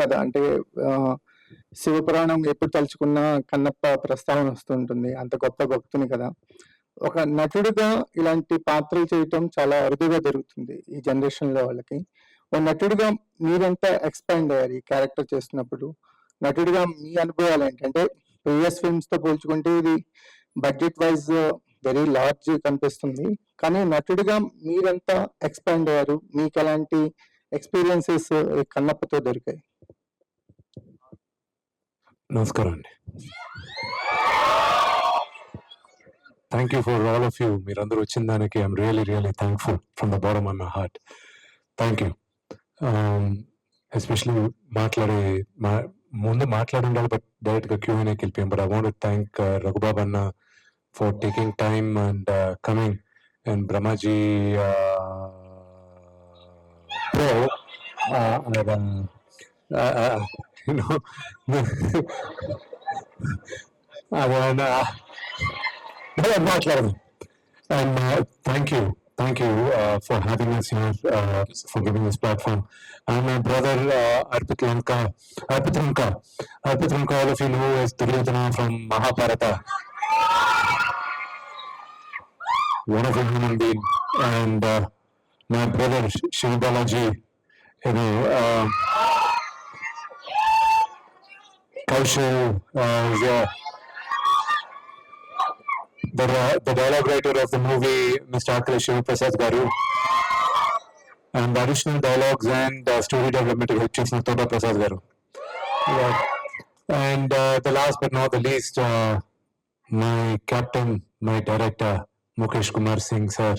కథ అంటే శివపురాణం ఎప్పుడు తలుచుకున్నా కన్నప్ప ప్రస్తావన వస్తుంటుంది. అంత గొప్ప భక్తుని కదా! ఒక నటుడిగా ఇలాంటి పాత్రలు చేయటం చాలా అరుదుగా జరుగుతుంది ఈ జనరేషన్‌లో వాళ్ళకి. ఓ నటుడిగా మీరెంత ఎక్స్‌పాండ్ అయ్యారు ఈ క్యారెక్టర్ చేస్తున్నప్పుడు? నటుడిగా మీ అనుభవాలేంటి? అంటే ప్రీవియస్ ఫిల్మ్స్‌తో పోల్చుకుంటే ఇది బడ్జెట్ వైస్ వెరీ లార్జ్ కనిపిస్తుంది. కానీ నటుడిగా మీరెంత ఎక్స్‌పాండ్ అయ్యారు? మీకెలాంటి ఎక్స్‌పీరియన్సెస్ ఈ కన్నప్పతో దొరికాయి? నమస్కారం అండి. Thank you for all of you. మీరందరూ వచ్చిన దానికి I'm really thankful from the bottom of my heart. Thank you. Especially ముందు మాట్లాడి ఉండాలి, బట్ డైరెక్ట్గా Q&Aకి వెళ్ళిపోయాం. But I want to thank Raghubabu అన్న for taking time and coming, and Brahmaji bro, మాట్లాడదు. And thank you for having us here, for giving this platform. And my brother Arpit Lanka, all of you know as Duryodhana from Mahabharata. Wonderful human being. And my brother Shiv Balaji, Kaushal, the dialogue writer of the movie, Mr. Akhilesh Shivaprasad Garu, and the additional dialogues and story development help chesina Toda Prasad Garu. And the last but not the least, my captain, my director, Mukesh Kumar Singh sir.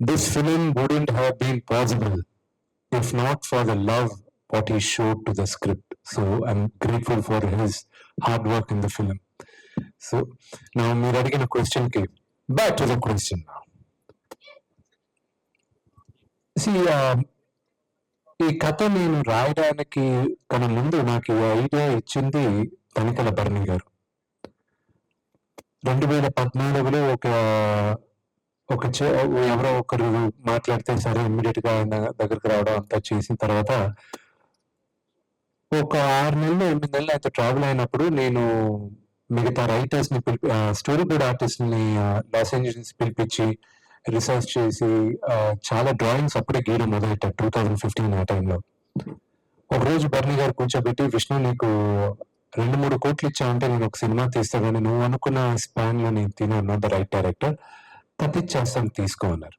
This film wouldn't have been possible if not for the love what he showed to the script. So I'm grateful for his hard work in the film. So now మీరు అడిగిన question కి back to the question. ఈ కథ నేను రాయడానికి కన్నా ముందు నాకు ఈ ఐడియా ఇచ్చింది తనికల భరణి గారు. 2014లో ఎవరో ఒకరు మాట్లాడితే సరే ఇమ్మీడియట్ గా ఆయన దగ్గరికి రావడం అంతా చేసిన తర్వాత ఒక 6 నెలలు 8 నెలలు అయితే ట్రావెల్ అయినప్పుడు నేను మిగతా రైటర్స్ ని స్టోరీ బోర్డ్ ఆర్టిస్ట్ ని లాస్ ఏంజల్స్ పిలిపించి రీసెర్చ్ చేసి చాలా డ్రాయింగ్స్ అప్పుడే గీయడం మొదలెట్టారు 2015 ఆ టైంలో. ఒకరోజు బర్నీ గారు కూర్చోబెట్టి, విష్ణు నీకు 2-3 కోట్లు ఇచ్చావంటే నేను ఒక సినిమా తీస్తా, కానీ నువ్వు అనుకున్న స్పాన్ లో నేను తిన్నాను ద రైట్ డైరెక్టర్, తప్పించేస్తాను తీసుకో అన్నారు.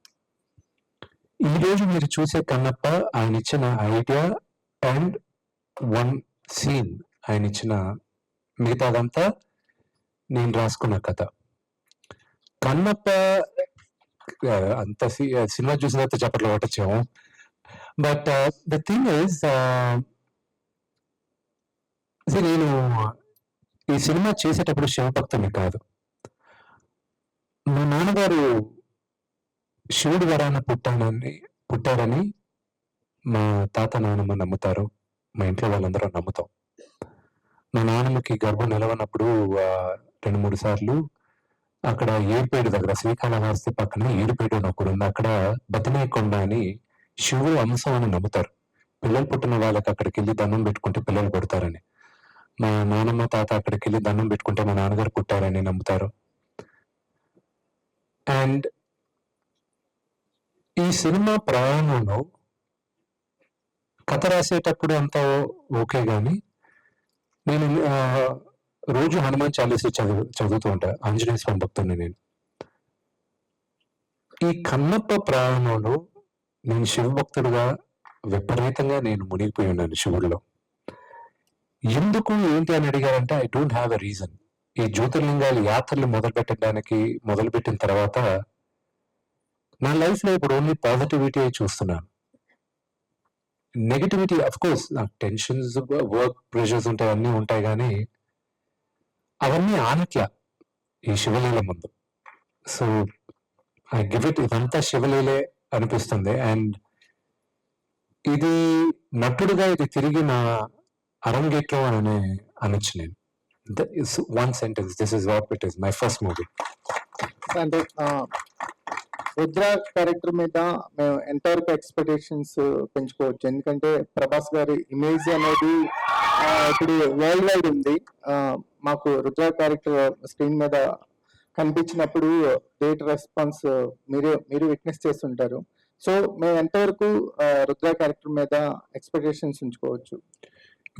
ఈ రోజు మీరు చూసే కన్నప్ప ఆయన ఇచ్చిన ఐడియా అండ్ 1 సీన్ ఆయన ఇచ్చిన, మిగతాదంతా నేను రాసుకున్న కథ. కన్నప్ప అంత సినిమా చూసిన తర్వాత చప్పట్లు కొట్టచ్చాము. బట్ ద థింగ్ ఇస్, నేను ఈ సినిమా చేసేటప్పుడు శివభక్తుని కాదు. మా నాన్నగారు శివుడి వరాన పుట్టారని మా తాత నాన్నమ్మ నమ్ముతారు, మా ఇంట్లో వాళ్ళందరూ నమ్ముతాం. మా నాన్నమ్మకి గర్భం నిలవనప్పుడు 2-3 సార్లు అక్కడ ఏడుపేడు దగ్గర, శ్రీకాళహస్తి పక్కన ఏడుపేడు అని ఒకరు ఉంది, అక్కడ బతినేకొండ అని శివుడు అంశం అని నమ్ముతారు. పిల్లలు పుట్టిన వాళ్ళకి అక్కడికి వెళ్ళి దండం పెట్టుకుంటే పిల్లలు పుడతారని. మా నాన్నమ్మ తాత అక్కడికి వెళ్ళి దండం పెట్టుకుంటే మా నాన్నగారు పుట్టారని నమ్ముతారు. అండ్ ఈ సినిమా ప్రయాణంలో కథ రాసేటప్పుడు అంతా ఓకే, కానీ నేను రోజు హనుమాన్ చాలీసా చదువుతూ ఉంటా. ఆంజనేయ స్వామి భక్తుడిని నేను. ఈ కన్నప్ప ప్రయాణంలో నేను శివభక్తుడుగా విపరీతంగా నేను మునిగిపోయి ఉన్నాను శివుడిలో. ఎందుకు ఏంటి అని అడిగారంటే I don't have a reason. ఈ జ్యోతిర్లింగాలు యాత్రలు మొదలుపెట్టిన తర్వాత నా లైఫ్ లో ఇప్పుడు ఓన్లీ పాజిటివిటీ చూస్తున్నాను. నెగిటివిటీ అఫ్ కోర్స్ నాకు టెన్షన్స్, వర్క్ ప్రెషర్స్ ఉంటాయి, అన్నీ ఉంటాయి, కానీ అవన్నీ ఆనట్లా ఈ శివలీల ముందు. సో ఐ గివ్ ఇట్, ఇదంతా శివలీలే అనిపిస్తుంది. అండ్ ఇది నటుడుగా ఇది తిరిగి నా అరంగేట్రం అని అనొచ్చు నేను. One sentence, this is what it is, my first movie. అంటే రుద్ర క్యారెక్టర్ మీద మేము ఎంతవరకు ఎక్స్పెక్టేషన్స్ పెంచుకోవచ్చు? ఎందుకంటే ప్రభాస్ గారి ఇమేజ్ అనేది ఇప్పుడు వరల్డ్ వైడ్ ఉంది. మాకు రుద్ర క్యారెక్టర్ స్క్రీన్ మీద కనిపించినప్పుడు గ్రేట్ రెస్పాన్స్ మీరు విట్నెస్ చేస్తుంటారు. సో మేము ఎంతవరకు రుద్ర క్యారెక్టర్ మీద ఎక్స్పెక్టేషన్స్ ఉంచుకోవచ్చు?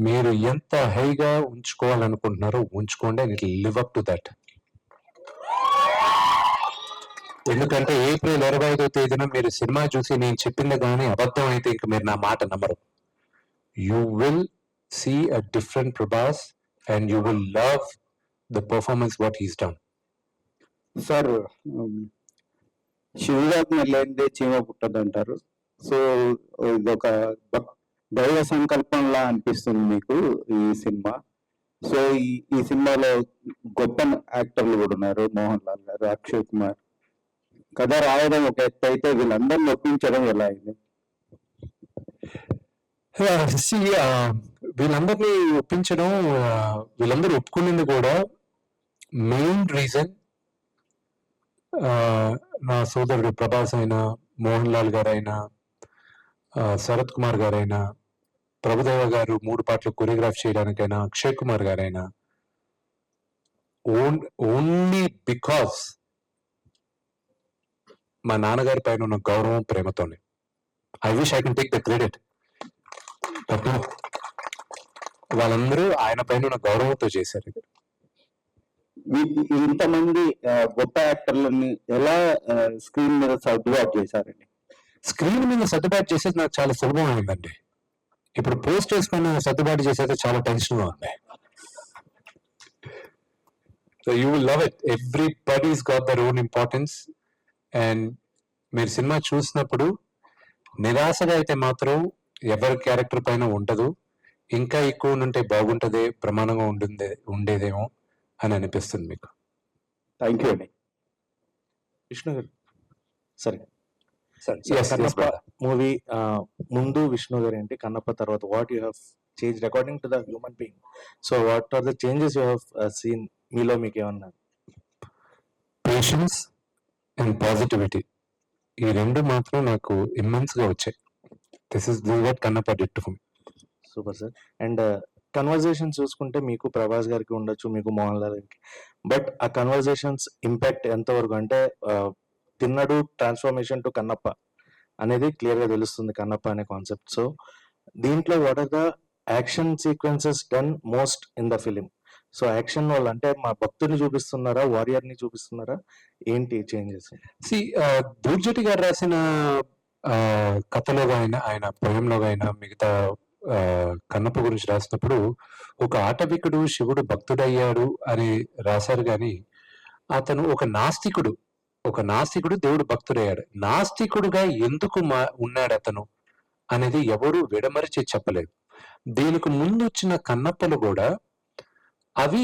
మీరు ఎంత హైగా ఉంచుకోవాలనుకుంటున్నారో ఉంచుకోండి, and it live up to that. ఎందుకంటే ఏప్రిల్ 25వ తేదీన మీరు సినిమా చూసి నేను చెప్పింది కానీ అబద్ధం అయితే ఇంక మీరు నా మాట నమ్మరు. You will see a different Prabhas and you will love the performance what he's done. Sir, శివుగాజ్ఞ లేనిదే చీమ పుట్టదు అంటారు. సో ఇదొక దైవ సంకల్పంలా అనిపిస్తుంది మీకు ఈ సినిమా. సో ఈ సినిమాలో గొప్ప యాక్టర్లు కూడా ఉన్నారు. మోహన్ లాల్ గారు, అక్షయ్ కుమార్. కథ రాయడం ఒక ఎత్తు అయితే వీళ్ళందరినీ ఒప్పించడం ఎలా అయింది? వీళ్ళందరినీ ఒప్పించడం, వీళ్ళందరూ ఒప్పుకునేది కూడా మెయిన్ రీజన్ నా సోదరుడు ప్రభాస్ అయినా, మోహన్ లాల్ గారైనా, శరత్ కుమార్ గారైనా, ప్రభుదేవ గారు 3 పాటలు కొరియోగ్రాఫ్ చేయడానికైనా, అక్షయ్ కుమార్ గారైనా, ఓన్లీ బికాస్ మా నాన్నగారి పైన ఉన్న గౌరవం, ప్రేమతోనే. I wish I can take the credit. వాళ్ళందరూ ఆయన పైన ఉన్న గౌరవంతో చేశారు. ఇంతమంది గొప్ప యాక్టర్లని ఎలా స్క్రీన్ మీద సర్దుబాటు చేశారండి? స్క్రీన్ మీద సర్దుబాటు చేసేది నాకు చాలా సులభం అయిందండి. ఇప్పుడు పోస్ట్ చేసుకుని సర్దుబాటు చేసేది చాలా టెన్షన్ గా ఉంది. So you will love it. Everybody's got their own importance. And మీరు సినిమా చూసినప్పుడు నిరాశగా అయితే మాత్రం ఎవరి క్యారెక్టర్ పైన ఉండదు. ఇంకా ఎక్కువ ఉంటే బాగుంటదే, ప్రమాణంగా ఉండేదేమో అని అనిపిస్తుంది మీకు. థ్యాంక్ యూ అండి. విష్ణు గారు, సరే Yes, yes, Kannappa brother. Movie ముందు విష్ణు గారు ఏంటి, కన్నప్ప తర్వాత what you have change according to the human being? So what are the changes you have seen? మీలో మీకు ఏమన్నా? పేషెన్స్ అండ్ పాజిటివిటీ, ఈ రెండు మాత్రం నాకు ఇమ్మెన్స్ గా వచ్చాయి. This is what Kannappa did to me. Super sir. And conversation చూసుకుంటే మీకు ప్రభాస్ గారికి ఉండొచ్చు, మీకు మోహన్ లాల్ గారికి, బట్ ఆ కన్వర్జేషన్స్ ఇంపాక్ట్ ఎంతవరకు అంటే తిన్నడు ట్రాన్స్ఫర్మేషన్ టు కన్నప్ప అనేది క్లియర్ గా తెలుస్తుంది, కన్నప్ప అనే కాన్సెప్ట్. సో దీంట్లో what are the action sequences done most in the film? So action వాళ్ళు అంటే మా భక్తుని చూపిస్తున్నారా, వారియర్ ని చూపిస్తున్నారా, ఏంటి చేంజెస్? దూర్జటి గారు రాసిన కథలో ఆయన పోయంలో అయినా, మిగతా కన్నప్ప గురించి రాసినప్పుడు ఒక ఆటవికుడు శివుడు భక్తుడయ్యాడు అని రాశారు. కానీ అతను ఒక నాస్తికుడు దేవుడు భక్తుడయ్యాడు. నాస్తికుడుగా ఎందుకు ఉన్నాడు అతను అనేది ఎవరు విడమరిచి చెప్పలేదు. దీనికి ముందు వచ్చిన కన్నప్పలు కూడా అవి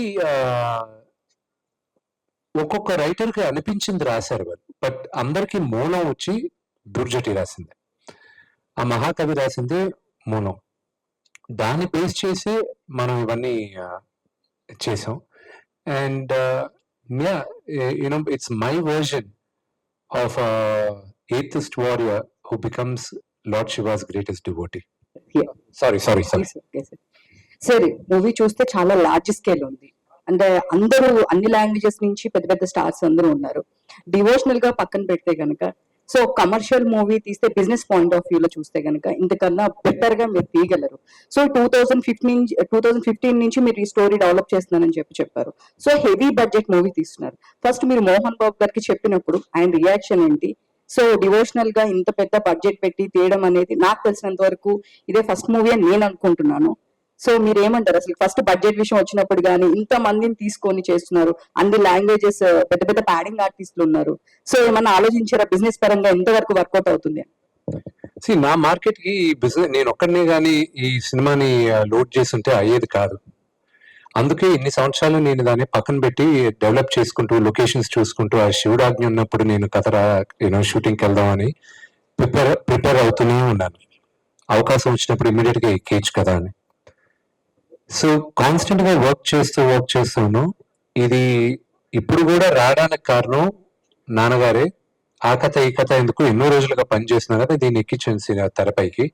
ఒక్కొక్క రైటర్ కి అనిపించింది రాశారు వాళ్ళు. బట్ అందరికి మూలం వచ్చి దుర్జటి రాసింది, ఆ మహాకవి రాసిందే మూలం. దాన్ని బేస్ చేసి మనం ఇవన్నీ చేసాం. And it's my version of a atheist warrior who becomes Lord Shiva's greatest devotee. Yeah. Sorry. సరే, మూవీ చూస్తే చాలా లార్జ్ స్కేల్ ఉంది. అంటే అందరూ అన్ని లాంగ్వేజెస్ నుంచి పెద్ద పెద్ద స్టార్స్ అందరూ ఉన్నారు. డివోషనల్ గా పక్కన పెడితే గనక, సో కమర్షియల్ మూవీ తీస్తే బిజినెస్ పాయింట్ ఆఫ్ వ్యూలో చూస్తే గనక ఇంతకన్నా బెటర్ గా మీరు తీయగలరు. సో 2015 నుంచి మీరు ఈ స్టోరీ డెవలప్ చేస్తున్నారని చెప్పారు. సో హెవీ బడ్జెట్ మూవీ తీస్తున్నారు. ఫస్ట్ మీరు మోహన్ బాబు గారికి చెప్పినప్పుడు ఆయన రియాక్షన్ ఏంటి? సో డివోషనల్ గా ఇంత పెద్ద బడ్జెట్ పెట్టి తీయడం అనేది నాకు తెలిసినంత వరకు ఇదే ఫస్ట్ మూవీ అని నేను అనుకుంటున్నాను. సో మీరు ఏమంటారు? అసలు ఫస్ట్ బడ్జెట్ విషయం వచ్చినప్పుడు కానీ ఇంత మందిని తీసుకొని చేస్తున్నారు, అన్ని లాంగ్వేజెస్, పెద్ద పెద్ద ప్యాడింగ్ ఆర్టిస్టులు ఉన్నారు. సో ఏమన్నా ఆలోచించారా బిజినెస్ పరంగా ఎంతవరకు వర్కౌట్ అవుతుంది? నా మార్కెట్ కి బిజినెస్ నేను ఒక్కడనే కానీ ఈ సినిమాని లోడ్ చేస్తుంటే అయ్యేది కాదు. అందుకే ఇన్ని సంవత్సరాలు నేను దాన్ని పక్కన పెట్టి డెవలప్ చేసుకుంటూ, లొకేషన్స్ చూసుకుంటూ, ఆ శివుడాజ్ఞ ఉన్నప్పుడు నేను షూటింగ్కి వెళ్దామని ప్రిపేర్ అవుతూనే ఉన్నాను. అవకాశం వచ్చినప్పుడు ఇమీడియట్ గా ఎక్కేయచ్చు కదా అని. సో కాన్స్టెంట్ గా వర్క్ చేస్తూను ఇది ఇప్పుడు కూడా రావడానికి కారణం నాన్నగారే, ఆ కథ ఈ కథ ఎందుకు ఎన్నో రోజులుగా పనిచేస్తున్నా కదా దీన్ని ఎక్కించిన తెరపైకి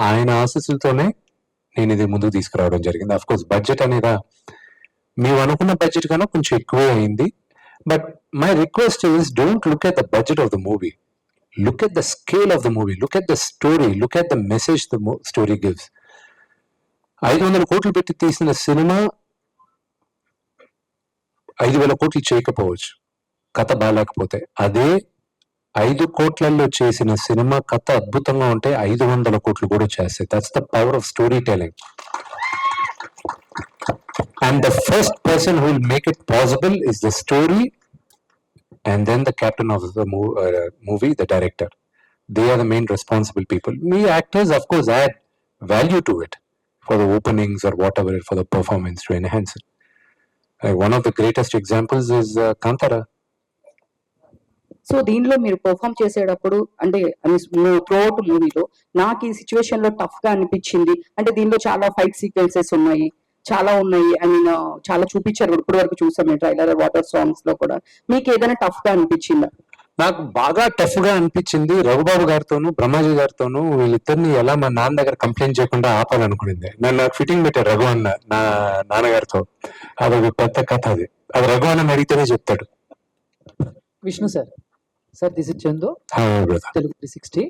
ఆయన ఆశీస్సులతోనే నేను ఇది ముందుకు తీసుకురావడం జరిగింది. అఫ్ కోర్స్ బడ్జెట్ అనేది మేము అనుకున్న బడ్జెట్ కన్నా కొంచెం ఎక్కువే అయింది. But my request is don't look at the budget of the movie, look at the scale of the movie, look at the story, look at the message the story gives. 500 కోట్లు పెట్టి తీసిన cinema 5,000 కోట్లు చేయకపోవచ్చు కథ బాగాలేకపోతే. అదే 5 కోట్లలో చేసిన సినిమా కథ అద్భుతంగా ఉంటే 500 కోట్లు కూడా చేస్తాయి. That's the power of story telling. And the first person who will make it possible is the story and then the captain of the movie, the director. They are the main responsible people. We actors, of course, add value to it for the openings or whatever, for the performance to enhance it. One of the greatest examples is Kantara. So దీనిలో మీరు perform చేసేటప్పుడు అంటే throughout మూవీలో నాకు ఈ situation లో tough గా అనిపించింది అంటే దీనిలో చాలా ఫైట్ సీక్వెన్సెస్ ఉన్నాయి, చాలా ఉన్నాయి. ఐ మీన్ చాలా చూపించారు ఇప్పటి వరకు చూసాం మేము ట్రైలర్, వాటర్ సాంగ్స్ లో కూడా. మీకు ఏదైనా టఫ్ గా అనిపించిందా? నాకు బాగా టఫ్ గా అనిపించింది రఘుబాబు గారితోను బ్రహ్మాజీ గారితోను. వీళ్ళిద్దరిని ఎలా మా నాన్న దగ్గర కంప్లైంట్ చేయకుండా ఆపాలనుకునింది. నాకు ఫిట్టింగ్ పెట్టారు రఘు అన్న నా నాన్నగారితో. అదొక పెద్ద కథ. అది రఘు అన్న అడిగితేనే చెప్తాడు. Vishnu sir, this is Chandu, Hi, brother. Telugu 360.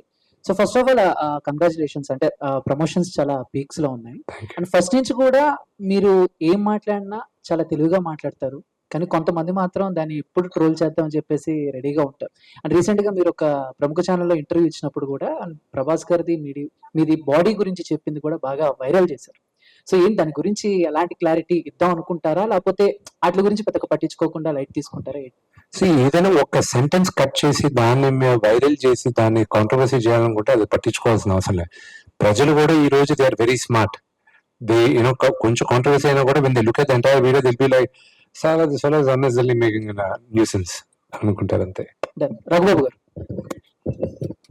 So first of all congratulations. అంటే ప్రమోషన్స్ చాలా పీక్స్ లో ఉన్నాయి. అండ్ ఫస్ట్ నుంచి కూడా మీరు ఏం మాట్లాడినా చాలా తెలుగుగా మాట్లాడతారు, కానీ కొంతమంది మాత్రం దాన్ని ఎప్పుడు ట్రోల్ చేద్దామని చెప్పేసి రెడీగా ఉంటారు. అండ్ రీసెంట్ గా మీరు ఒక ప్రముఖ ఛానల్లో ఇంటర్వ్యూ ఇచ్చినప్పుడు కూడా ప్రభాస్ గారిది మీది బాడీ గురించి చెప్పింది కూడా బాగా వైరల్ చేశారు. సో ఏం దాని గురించి ఎలాంటి క్లారిటీ ఇద్దాం అనుకుంటారా, లేకపోతే వాటి గురించి పెద్దగా పట్టించుకోకుండా లైట్ తీసుకుంటారా? ఏదైనా ఒక సెంటెన్స్ కట్ చేసి దాన్ని వైరల్ చేసి దాన్ని కాంట్రవర్సీ చేయాలనుకుంటే అది పట్టించుకోవాల్సిన అవసరం లేదు. ప్రజలు కూడా ఈ రోజు they are very smart. They you know కొంచెం కాంట్రవర్సీ అయినా కూడా when they look at the entire video they'll be like sir అది solo unnecessarily making a nuisance అనుకుంటారు అంతే. రఘుబాబు గారు,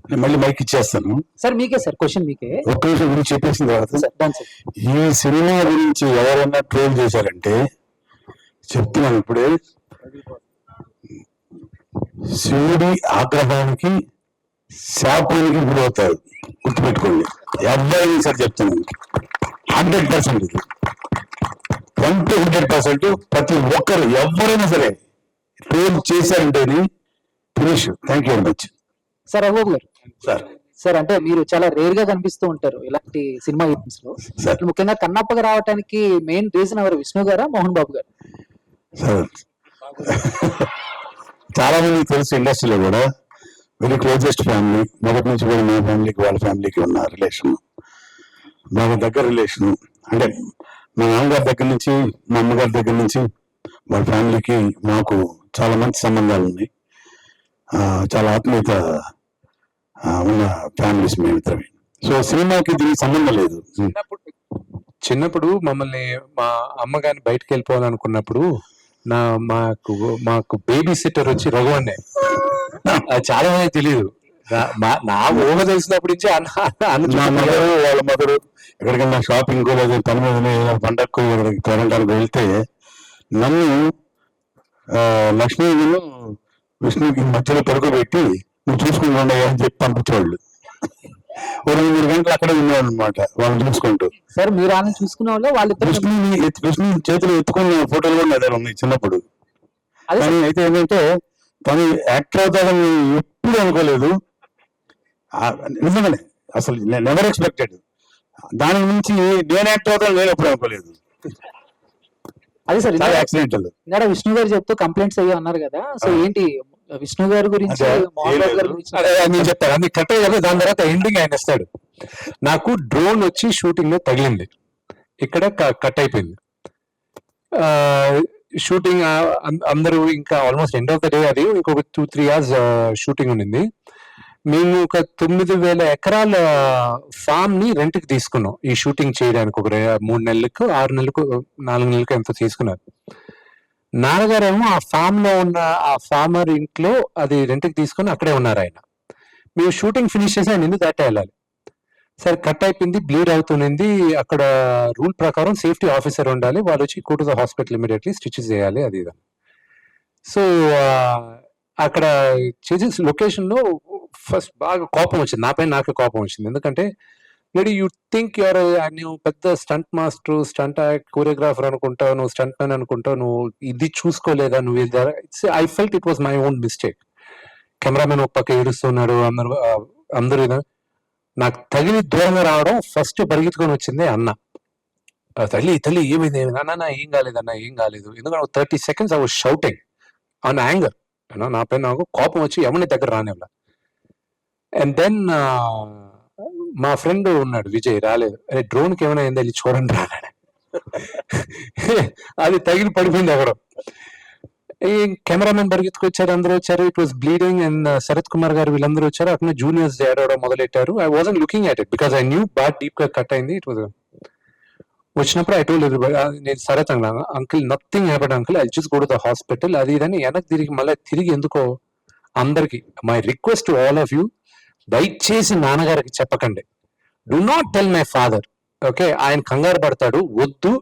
నేను మళ్ళీ మైక్ ఇచ్చేస్తాను సార్ మీకే సార్ క్వశ్చన్ మీకే. ఒక్క విషయం గురించి చెప్పేసిన తర్వాత సార్ డన్ సార్. ఈ సినిమా గురించి ఎవరైనా ట్రోల్ చేశారంటే చెప్తున్నాను ఇప్పుడే, శివుడి ఆగ్రహానికి శాపానికి గురవుతారు. గుర్తుపెట్టుకోండి, ఎవరైనా సరే చెప్తున్నాను. 100% ఇది 100% ప్రతి ఒక్కరు ఎవరైనా సరే ట్రోల్ చేశారంటేనే finish. Thank you very much. Sir Raghubabu గారు, సార్ సార్ అంటే మీరు చాలా రేర్ గా కనిపిస్తూ ఉంటారు ఇలాంటి సినిమా ఈవెంట్స్ లో. సార్ ముఖ్యంగా కన్నప్పగా రావడానికి మెయిన్ రీజన్ ఎవరు, విష్ణు గారా మోహన్ బాబు గారు? సార్ చాలా మంది తెలుసు ఇండస్ట్రీలో కూడా, వెరీ క్లోజెస్ట్ ఫ్యామిలీ. మొదటి నుంచి కూడా మా ఫ్యామిలీకి వాళ్ళ ఫ్యామిలీకి ఉన్న రిలేషన్ బాగా దగ్గర రిలేషన్. అంటే మా నాన్నగారి దగ్గర నుంచి మా అమ్మగారి దగ్గర నుంచి వాళ్ళ ఫ్యామిలీకి మాకు చాలా మంచి సంబంధాలు ఉన్నాయి. చాలా ఆత్మీయత ఉన్న ఫ్యామిలీస్ మేమిద్దరమే. సో సినిమాకి దీనికి సంబంధం లేదు. చిన్నప్పుడు మమ్మల్ని మా అమ్మగారిని బయటకు వెళ్ళిపోవాలనుకున్నప్పుడు మాకు బేబీ సిట్టర్ వచ్చి రఘు అన్నే. అది చాలా మంది తెలియదు. నా ఊహ తెలిసినప్పటి నుంచి మా మదరు వాళ్ళ మదరు ఎక్కడికైనా షాపింగ్ లేదా పని మీద పండగకు తోరణానికి వెళ్తే నన్ను లక్ష్మీను విష్ణుకి మధ్యలో పడుకోబెట్టి నువ్వు చూసుకుని ఉండవు అని చెప్పి పంపించేవాళ్ళు. 2-3 గంటలు అక్కడే ఉండేవాళ్ళు అనమాట వాళ్ళని చూసుకుంటూ. సార్ మీరు వాళ్ళని చూసుకునే వాళ్ళు వాళ్ళిద్దరు విష్ణు చేతులు ఎత్తుకున్న ఫోటోలు కూడా నా దగ్గర ఉన్నాయి చిన్నప్పుడు. అదే కానీ అయితే ఏంటంటే తను యాక్టర్ అవుతాడని ఎప్పుడు అనుకోలేదు. నిజంగానే అసలు నెవర్ ఎక్స్పెక్టెడ్. దాని నుంచి నేను యాక్టర్ అవుతాను నేను ఎప్పుడు అనుకోలేదు. అదే సార్ యాక్సిడెంటల్. ఇంకా విష్ణు గారు చెప్తూ కంప్లైంట్స్ అయ్యి అన్నారు కదా, సో ఏంటి విష్ణు గారి గురించి మోహన్ బాబు గారి గురించి? నేను చెప్తాను అది కట్ అయ్యాక దాని తర్వాత ఎండింగ్ ఆయన ఇస్తాడు. నాకు డ్రోన్ వచ్చి షూటింగ్ లో తగిలింది, ఇక్కడ కట్ అయిపోయింది షూటింగ్. అందరూ ఇంకా almost end of the day అది ఇంకొక 2-3 hours షూటింగ్ ఉండింది. మేము ఒక 9,000 ఎకరాల ఫామ్ ని రెంట్ కి తీసుకున్నాం ఈ షూటింగ్ చేయడానికి. ఒక 3 నెలలకు 6 నెలలకు 4 నెలలకు ఎంతో తీసుకున్నారు. నాన్నగారేమో ఆ ఫామ్ లో ఉన్న ఆ ఫార్మర్ ఇంట్లో అది రెంట్ కి తీసుకుని అక్కడే ఉన్నారు ఆయన. మేము షూటింగ్ ఫినిష్ చేసి ఆయన ఎందుకు దాటే వెళ్ళాలి. సరే కట్ అయిపోయింది, బ్లీడ్ అవుతుంది. అక్కడ రూల్ ప్రకారం సేఫ్టీ ఆఫీసర్ ఉండాలి, వాళ్ళు వచ్చి go to the hospital immediately stitches చేయాలి అది ఇది. సో అక్కడ చేసే లొకేషన్ లో ఫస్ట్ బాగా కోపం వచ్చింది, నాపై నాకే కోపం వచ్చింది. ఎందుకంటే లేడీ యూ థింక్ యువర్, నువ్వు పెద్ద స్టంట్ మాస్టర్, స్టంట్ కోరియోగ్రాఫర్ అనుకుంటావు, నువ్వు స్టంట్ మ్యాన్ అనుకుంటావు, నువ్వు ఇది చూసుకోలేదా, నువ్వు ఇది I felt it was my own mistake. Cameraman ఒక పక్క ఏడుస్తున్నాడు, అందరూ నాకు తగిలి దూరంగా రావడం ఫస్ట్ పరిగెత్తుకొని వచ్చింది అన్న. తల్లి ఏమైంది అన్న, ఏం కాలేదన్న, ఏం కాలేదు. ఎందుకంటే 30 seconds I was shouting on anger. నా పైన నాకు కోపం వచ్చి ఎవరిని దగ్గర రానివ్వలా. అండ్ దెన్ మా ఫ్రెండ్ ఉన్నాడు విజయ్, రాలేదు. అరే డ్రోన్కి ఏమైనా అయిందా వెళ్ళి చూడండి రాలేడు. అది తగిలి పడిపోయింది ఎవరో. ఈ కెమెరామెన్ పరిగెత్తుకొచ్చారు, అందరూ వచ్చారు. It was bleeding. And Sarath Kumar garu వీళ్ళందరూ వచ్చారు. అక్కడ జూనియర్స్ ఏడవడం మొదలెట్టారు. I wasn't looking at it because I knew బాగా డీప్ గా కట్ అయింది. ఇట్ వాజ్ వచ్చినప్పుడు ఐ టోల్డ్ ఎవ్రీబడి, నేను సరత్ అన్నాను, uncle nothing happened uncle, I just go to the hospital, అది ఇదని వెనక్కి తిరిగి మళ్ళీ తిరిగి ఎందుకో అందరికి my request to all of you, దయచేసి నాన్నగారికి చెప్పకండి. Do not tell my father, okay? ఆయన కంగారు పడతాడు, వద్దు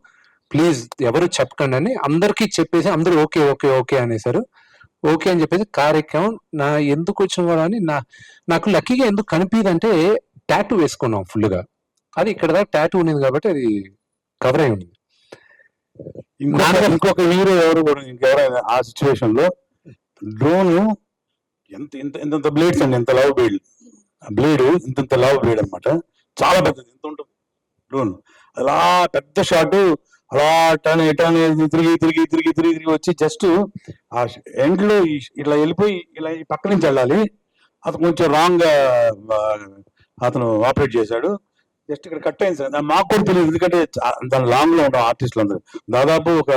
ప్లీజ్ ఎవరు చెప్పకండి అని అందరికీ చెప్పేసి అందరూ ఓకే ఓకే ఓకే అనేసారు. ఓకే అని చెప్పేసి కార్యక్రమం నా ఎందుకు వచ్చిన కూడా అని నాకు లక్కీగా ఎందుకు కనిపించదంటే టాటూ వేసుకున్నాం ఫుల్గా. అది ఇక్కడ దాకా టాటూ ఉండేది కాబట్టి అది కవర్ అయి ఉంది. ఇంకొక హీరో ఎవరు కూడా ఇంకెవరైనా ఆ సిచ్యువేషన్ లో డ్రోన్ ఇంత బ్లేడ్స్ అండి, ఇంత లవ్ బ్లేడ్ ఇంత లవ్ బ్లేడ్ అనమాట, చాలా పెద్దది. ఎంత ఉంటుంది డ్రోన్, అలా పెద్ద షాట్, అలా టర్న్ తిరిగి వచ్చి జస్ట్ ఆ ఎండ్ లో ఇట్లా వెళ్ళిపోయి ఇలా ఈ పక్క నుంచి వెళ్ళాలి. అతను కొంచెం రాంగ్ గా అతను ఆపరేట్ చేశాడు. జస్ట్ ఇక్కడ కట్ అయింది సార్, మాకు కూడా తెలియదు. ఎందుకంటే దాని లాంగ్ లో ఉంటాం ఆర్టిస్టులు అందరూ. దాదాపు ఒక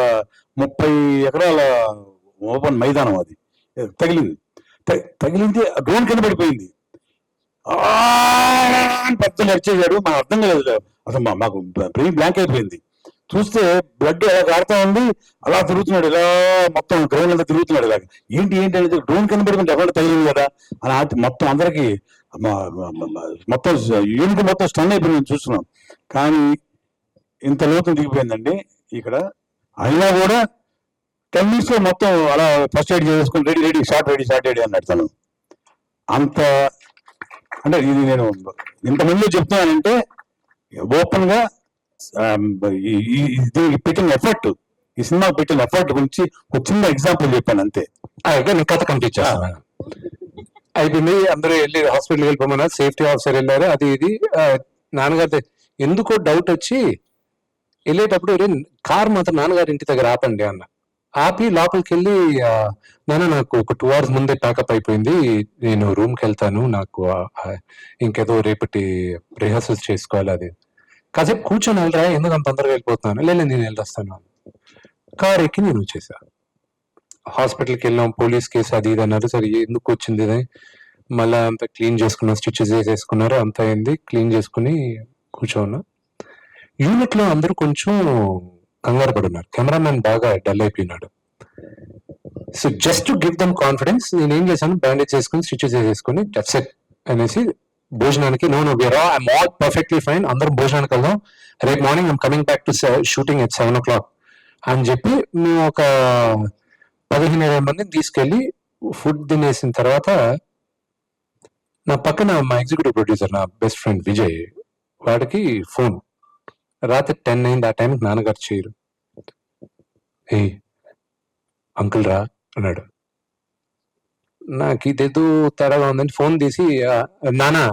30 ఎకరాల ఓపెన్ మైదానం అది. తగిలింది డ్రోన్ కింద పడిపోయింది. పెద్ద నడిచేశాడు, మాకు అర్థం కాలేదు అసలు. మాకు బ్రెయిన్ బ్లాంక్ అయిపోయింది. చూస్తే బ్లడ్ ఎలా కారుతా ఉంది, అలా తిరుగుతున్నాడు, ఇలా మొత్తం గ్రౌండ్ అంతా తిరుగుతున్నాడు. ఇలాగ ఏంటి అనేది డ్రోన్ కింద పడుకుంటే ఎవరు తగిలింది కదా అని మొత్తం అందరికి మొత్తం యూనిట్ మొత్తం స్టన్ అయిపోయింది చూస్తున్నాం. కానీ ఇంత లోతు దిగిపోయిందండి ఇక్కడ. అయినా కూడా 10 minutes లో మొత్తం అలా ఫస్ట్ ఎయిడ్ చేసుకుని రెడీ షార్ట్ రెడీ అన్నాడు తను. అంత అంటే ఇది నేను ఇంతమంది చెప్తున్నానంటే ఓపెన్ గా పెట్టిన ఎఫర్ట్, ఈ సినిమా పెట్టిన ఎఫర్ట్ గురించి ఒక చిన్న ఎగ్జాంపుల్ చెప్పాను అంతే. నేను కథ కంప్లీట్ చేస్తాను. అయిపోయింది, అందరూ వెళ్ళి హాస్పిటల్కి వెళ్ళిపోమన్నారు, సేఫ్టీ ఆఫీసర్ వెళ్ళారు, అది ఇది. నాన్నగారి ఎందుకో డౌట్ వచ్చి వెళ్ళేటప్పుడు కార్ మాత్రం నాన్నగారి ఇంటి దగ్గర ఆపండి అన్న. ఆపి లోపలికి వెళ్ళి, నాన్న నాకు ఒక 2 hours ముందే ప్యాకప్ అయిపోయింది, నేను రూమ్కి వెళ్తాను, నాకు ఇంకేదో రేపటి రిహర్సల్స్ చేసుకోవాలి, అది కాసేపు కూర్చొని వెళ్ళరా, ఎందుకు అంత తొందరగా వెళ్ళిపోతున్నాను, లేదు నేను వెళ్ళొస్తాను. కార్ ఎక్కి నేను వచ్చేసా. హాస్పిటల్కి వెళ్ళాం, పోలీస్ కేసు అది ఇది అన్నారు. సరే ఎందుకు వచ్చింది ఇది, మళ్ళీ అంతా క్లీన్ చేసుకున్నాం, స్టిచెస్ వేసేసుకున్నారు, అంతా అయింది, క్లీన్ చేసుకుని కూర్చోన్నా. యూనిట్ లో అందరూ కొంచెం కంగారు పడున్నారు, కెమెరామెన్ బాగా డల్ అయిపోయినాడు. So just to give them confidence నేనేం చేశాను, బ్యాండేజ్ చేసుకుని స్టిచెస్ వేసేసుకుని దట్స్ ఇట్ అనేసి భోజనానికి ఐఎమ్ ఆల్ పర్ఫెక్ట్లీ ఫైన్, అందరం భోజనానికి వెళ్దాం, రేపు morning I'm coming back to shooting at 7 o'clock అని చెప్పి మేము ఒక 15-20 మందిని తీసుకెళ్లి ఫుడ్ తినేసిన తర్వాత, నా పక్కన మా ఎగ్జిక్యూటివ్ ప్రొడ్యూసర్, నా బెస్ట్ ఫ్రెండ్ విజయ్, వాడికి ఫోన్ రాత్రి 10 అయింది. ఆ టైంకి నాన్నగారు చేయరు. ఏ అంకుల్ రా అన్నాడు. నాకు ఇదేదో తేడాగా ఉందని ఫోన్ తీసి, నానా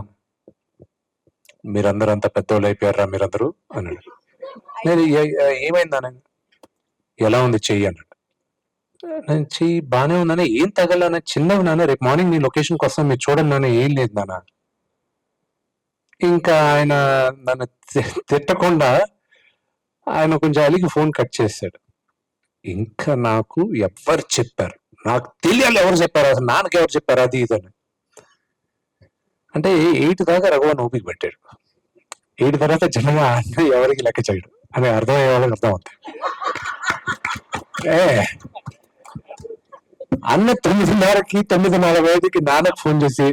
మీరందరూ అంతా పెద్దోళ్ళు అయిపోయారా మీరందరూ అన్నాడు. నేను ఏమైంది నాన్న, ఎలా ఉంది చెయ్యి అన్నాడు. నేను చెయ్యి బాగానే ఉందన్న, ఏం తగలన్నా, చిన్నవి నాన్న, రేపు మార్నింగ్ నీ లొకేషన్కి వస్తాను, మీరు చూడండి నాన్న, ఏం లేదు నాన్న. ఇంకా ఆయన నన్ను తిట్టకుండా ఆయన కొంచెం అలిగి ఫోన్ కట్ చేశాడు. ఇంకా నాకు ఎవరు చెప్పారు, నాకు తెలియాలి ఎవరు చెప్పారు, అసలు నాన్నకి ఎవరు చెప్పారు, అది ఇదని. అంటే 8 దాకా రఘువన్ ఓపిక పెట్టాడు. 8 తర్వాత జనంగా ఎవరికి లెక్క చేయడు అని అర్థమయ్యే వాళ్ళకి అర్థం అవుతాయి. అన్న 9:30కి 9:40కి నాన్నకు ఫోన్ చేసి,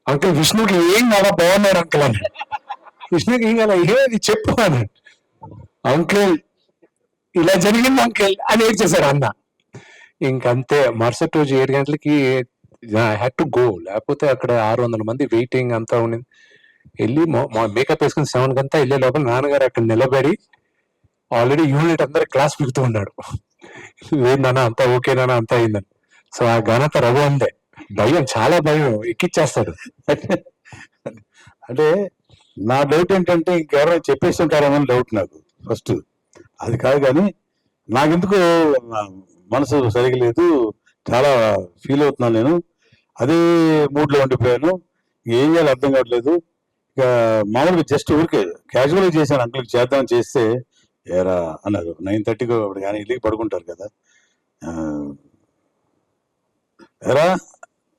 అంకుల్ విష్ణుకి ఏం కాదా, బాగున్నాడు అంకుల్ అన్నాడు. విష్ణుకి ఏం కాదా, ఏది చెప్పు అన్నాడు. అంకుల్ ఇలా జరిగింది అంకుల్ అని ఏం చేశాడు అన్న. ఇంకంతే. మరుసటి రోజు 7 గంటలకి ఐ హ్యాడ్ టు గో, లేకపోతే అక్కడ 600 మంది వెయిటింగ్ అంతా ఉండింది. వెళ్ళి మేకప్ వేసుకుని 7 కంతా వెళ్ళే లోపల నాన్నగారు అక్కడ నిలబడి ఆల్రెడీ యూనిట్ అందరు క్లాస్ పిగుతూ ఉన్నాడు. లేదు నాన్న అంతా ఓకే నాన్న అంతా అయిందని. సో ఆ ఘనత రఘు అందే. భయం, చాలా భయం, ఎక్కిచ్చేస్తాడు. అంటే నా డౌట్ ఏంటంటే ఇంకెవరైనా చెప్పేస్తుంటారేమో అని డౌట్ నాకు ఫస్ట్. అది కాదు కానీ నాకెందుకు మనసు సరిగా లేదు, చాలా ఫీల్ అవుతున్నాను నేను. అదే మూడ్లో ఉండిపోయాను. ఏం చేయాలో అర్థం కావట్లేదు. ఇక మామూలుగా జస్ట్ ఊరికే క్యాజువల్గా చేశాను, అంకుల్కి చేద్దామని చేస్తే ఏరా అన్నారు. 9:30కి కానీ ఇల్లుకి పడుకుంటారు కదా. ఎరా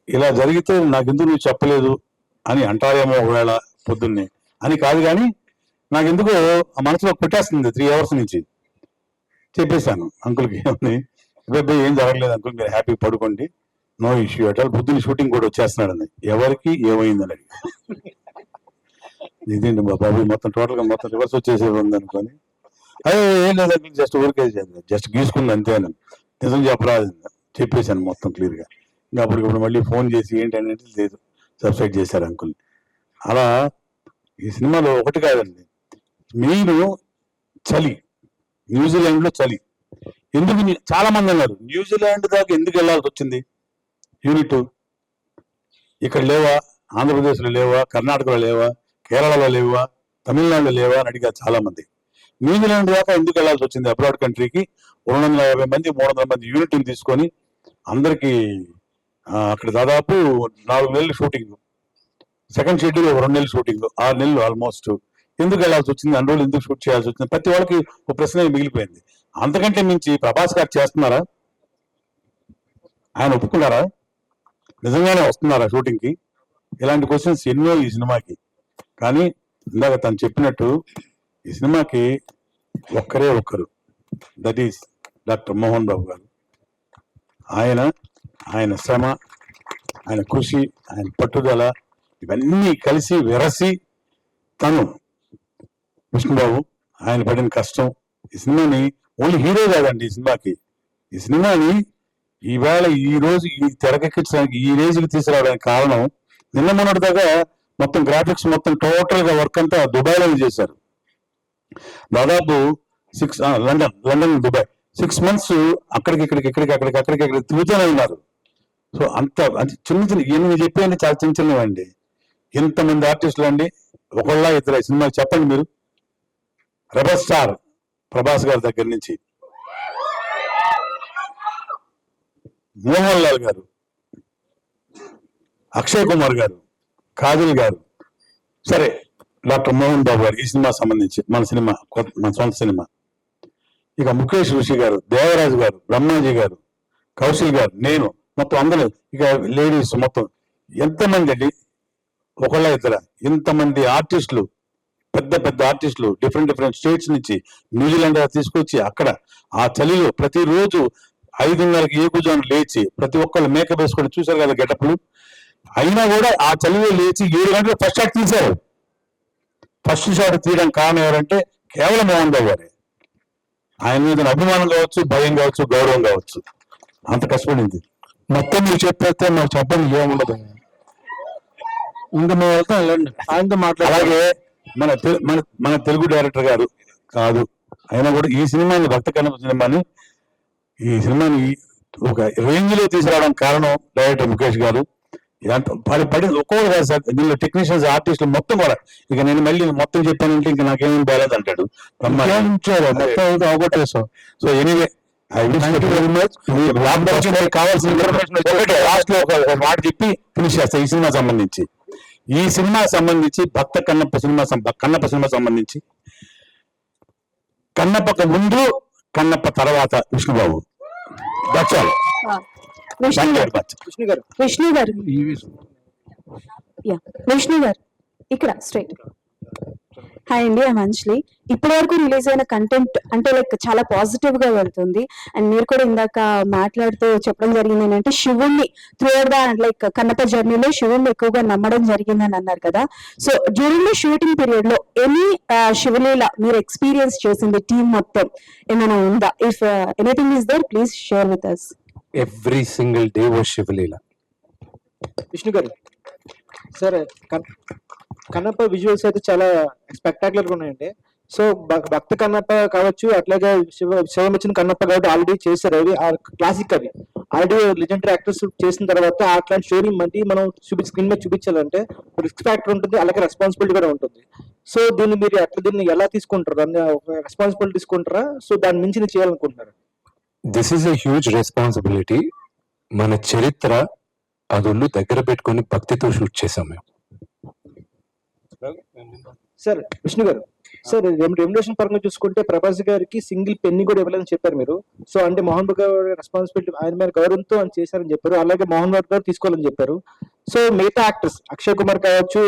ఇలా జరిగితే నాకెందుకు నువ్వు చెప్పలేదు అని అంటారేమో ఒకవేళ పొద్దున్నే అని కాదు, కానీ నాకెందుకో ఆ మనసులో కొట్టేస్తుంది 3 hours నుంచి. చెప్పేశాను అంకుల్కి ఏమని, ఏం జరగలేదు అంకుల్, మీరు హ్యాపీ పడుకోండి, నో ఇష్యూ అట్ ఆల్. పొద్దున్న షూటింగ్ కూడా వచ్చేస్తున్నాడని. ఎవరికి ఏమైందని అడిగి, ఇదేంటి మా బాబు మొత్తం టోటల్గా మొత్తం రివర్స్ వచ్చేసేది ఉంది అనుకొని, అదే ఏం లేదు అంకుల్, జస్ట్ ఊరికే జస్ట్ గీసుకుంది అంతే అని నిజం చెప్పరాదు చెప్పేశాను మొత్తం క్లియర్గా. ఇంకా అప్పటికప్పుడు మళ్ళీ ఫోన్ చేసి ఏంటి అనేది లేదు, సబ్సైడ్ చేశారు అంకుల్. అలా ఈ సినిమాలో ఒకటి కాదండి, మెయిన్ చలి. న్యూజిలాండ్లో చలి ఎందుకు, చాలా మంది అన్నారు న్యూజిలాండ్ దాకా ఎందుకు వెళ్ళాల్సి వచ్చింది యూనిట్, ఇక్కడ లేవా, ఆంధ్రప్రదేశ్లో లేవా, కర్ణాటకలో లేవా, కేరళలో లేవా, తమిళనాడులో లేవా అని అడిగారు చాలా మంది. న్యూజిలాండ్ దాకా ఎందుకు వెళ్ళాల్సి వచ్చింది అబ్రాడ్ కంట్రీకి? 250 మంది 300 మంది యూనిట్ని తీసుకొని అందరికీ అక్కడ దాదాపు 4 నెలలు షూటింగ్, సెకండ్ షెడ్యూల్ 2 నెలలు షూటింగ్, 6 నెలలు ఆల్మోస్ట్. ఎందుకు వెళ్ళాల్సి వచ్చింది, అన్ని రోజులు ఎందుకు షూట్ చేయాల్సి వచ్చింది? ప్రతి వాళ్ళకి ఒక ప్రశ్న మిగిలిపోయింది. అంతకంటే మించి ప్రభాస్ గారు చేస్తున్నారా, ఆయన ఒప్పుకున్నారా, నిజంగానే వస్తున్నారా షూటింగ్కి? ఇలాంటి క్వశ్చన్స్ ఎన్నో ఈ సినిమాకి. కానీ ఇందాక తను చెప్పినట్టు ఈ సినిమాకి ఒక్కరే ఒక్కరు, that is doctor Mohan Babu గారు. ఆయన శ్రమ, ఆయన కృషి, ఆయన పట్టుదల ఇవన్నీ కలిసి వెరసి తను విష్ణుబాబు ఆయన పడిన కష్టం ఈ సినిమాని ఓన్లీ హీరో కాదండి ఈ సినిమాని ఈవేళ ఈ రోజు ఈ తెరకెక్కించడానికి ఈ రేంజ్కి తీసుకురావడానికి కారణం నిన్న మొన్నటి దాకా మొత్తం గ్రాఫిక్స్ మొత్తం టోటల్ గా వర్క్ అంతా దుబాయ్లో చేశారు. దాదాపు 6 లండన్ దుబాయ్ 6 months అక్కడికి తిరుగుతూనే ఉన్నారు. సో అంత చిన్న ఎన్ని చెప్పేయండి, చాలా చిన్నవండి. ఎంతమంది ఆర్టిస్టులు అండి, ఒకళ్ళ ఇద్దరు సినిమాకి చెప్పండి మీరు. రెబల్ స్టార్ ప్రభాస్ గారి దగ్గర నుంచి మోహన్ లాల్ గారు, అక్షయ్ కుమార్ గారు, కాజల్ గారు, సరే డాక్టర్ మోహన్ బాబు గారు ఈ సినిమా సంబంధించి మన సొంత సినిమా. ఇక ముఖేష్ ఋషి గారు, దేవరాజు గారు, బ్రహ్మాజీ గారు, కౌశల్ గారు, నేను, మొత్తం అందరూ, ఇక లేడీస్ మొత్తం ఎంతమంది అండి, ఒకళ్ళ ఇద్దర ఇంతమంది ఆర్టిస్టులు, పెద్ద ఆర్టిస్టులు డిఫరెంట్ స్టేట్స్ నుంచి న్యూజిలాండ్ తీసుకొచ్చి అక్కడ ఆ చలిలో ప్రతిరోజు 5:30కి ఏకుజాను లేచి ప్రతి ఒక్కళ్ళు మేకప్ వేసుకొని చూశారు కదా గెటప్లు. అయినా కూడా ఆ చలిలో లేచి 7 గంటలు ఫస్ట్ షాట్ తీశారు. ఫస్ట్ షాట్ తీయడానికి కారణం ఎవరంటే కేవలం మోహన్ బాబు గారే. ఆయన మీద అభిమానం కావచ్చు, భయం కావచ్చు, గౌరవం కావచ్చు, అంత కష్టపడింది. మొత్తం మీరు చెప్పేస్తే మాకు చెప్పండి ఏముండదు. ఇంకా మేము వెళ్తాం, వెళ్ళండి ఆయనతో అలాగే మన తెలుగు డైరెక్టర్ గారు కాదు, అయినా కూడా ఈ సినిమాని భక్త కన్నప్ప ఈ సినిమాని ఒక రేంజ్ లో తీసుకురావడానికి కారణం డైరెక్టర్ ముఖేష్ గారు. పడి ఒక్కొక్కరు కాదు సార్, దీనిలో టెక్నీషియన్స్, ఆర్టిస్టులు మొత్తం కూడా. ఇక నేను మళ్ళీ మొత్తం చెప్పానంటే ఇంకా నాకేమేమి బాగాలేదు అంటాడు. అవగొట్టేసాం. సో ఎనీవే కావాల్సిన ఇన్ఫర్మేషన్ లాస్ట్ లో ఒక మాట చెప్పి ఫినిష్ చేస్తా. ఈ సినిమా సంబంధించి భక్త కన్నప్ప సినిమా సంబంధించి కన్నప్పకు ముందు, కన్నప్ప తర్వాత విష్ణుబాబు. విష్ణు గారు ఇక్కడ స్ట్రైట్. హాయ్ అండి, ఐ అంజలి. ఇప్పటి వరకు రిలీజ్ అయిన కంటెంట్ అంటే లైక్ చాలా పాజిటివ్ గా వెళ్తుంది. అండ్ మీరు కూడా ఇందాక మాట్లాడుతూ చెప్పడం జరిగింది ఏంటంటే శివుణ్ణి త్రూఅవుట్ ద లైక్ కన్నప్ప జర్నీలో శివుణ్ణి ఎక్కువగా నమ్మడం జరిగిందని అన్నారు కదా. So during the shooting period లో ఎనీ శివలీల మీరు ఎక్స్పీరియన్స్ చేసింది టీం మొత్తం ఏమైనా ఉందా? If anything is there please share with us. Every single day was Shivaleela. Vishnu గారు సార్, కన్నప్ప విజువల్స్ అయితే చాలా స్పెక్టాక్యులర్ గా ఉన్నాయండి. సో భక్త కన్నప్ప కావచ్చు, అట్లాగే శివమచ్చిన కన్నప్ప కాబట్టి ఆల్రెడీ చేశారు. అవి క్లాసిక్, అవి ఆల్రెడీ లెజెండరీ యాక్టర్స్ చేసిన తర్వాత అట్లాంటి స్టోరీ మళ్ళీ మనం స్క్రీన్ మీద చూపించాలంటే రిస్క్ ఫ్యాక్టర్ ఉంటుంది, అలాగే రెస్పాన్సిబిలిటీ కూడా ఉంటుంది. సో దీన్ని ఎలా తీసుకుంటారు? దాన్ని రెస్పాన్సిబిలిటీ తీసుకుంటారా? సో దాని మించి చేయాలనుకుంటున్నారు? This is a huge responsibility. మన చరిత్ర అదొల్లు దగ్గర పెట్టుకొని భక్తితో షూట్ చేసాం మేము. సార్ విష్ణు గారు, సార్ రెమ్యునరేషన్ పరంగా చూసుకుంటే ప్రభాస్ గారికి సింగిల్ పెన్ని కూడా ఇవ్వలేదని చెప్పారు మీరు. సో అంటే మోహన్ బాబు గారు రెస్పాన్సిబిలిటీ, ఆయన మీద గౌరవంతో అని చేశారని చెప్పారు. అలాగే మోహన్ బాబు గారు తీసుకోవాలని చెప్పారు. సో మిగతా యాక్టర్స్, అక్షయ్ కుమార్ కావచ్చు,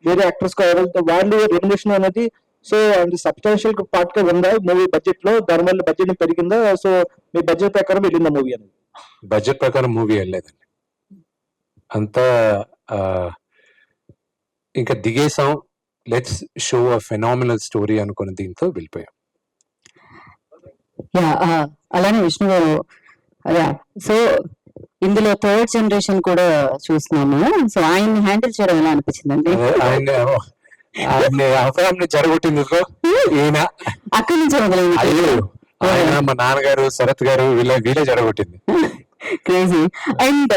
వేరే యాక్టర్స్ కావచ్చు, వాళ్ళు రెమ్యునరేషన్ అనేది సో అంటే సబ్స్టాన్షియల్ పార్ట్ గా ఉందా మూవీ బడ్జెట్ లో? దానివల్ల బడ్జెట్ పెరిగిందా? సో మీ బడ్జెట్ ప్రకారం వెళ్ళిందా మూవీ అనేది? బడ్జెట్ ప్రకారం మూవీ వెళ్ళలేదండి, అంతా ఇంకా దిగేసాం, let's show a phenomenal story అనుకున్న దీంతో వెళ్ళిపోయాం. అలానే విష్ణు గారు, సో ఇందులో థర్డ్ జనరేషన్ కూడా చూస్తున్నాము. సో ఆయన్ని హ్యాండిల్ చేయడం ఎలా అనిపించిందండి? ఆయన జరగొట్టింది ఈయన, అక్కడి నుంచి మొదలైంది. అయ్యో ఆయన మా నాన్నగారు శరత్ గారు వీళ్ళే జరగొట్టింది. క్రేజీ. అండ్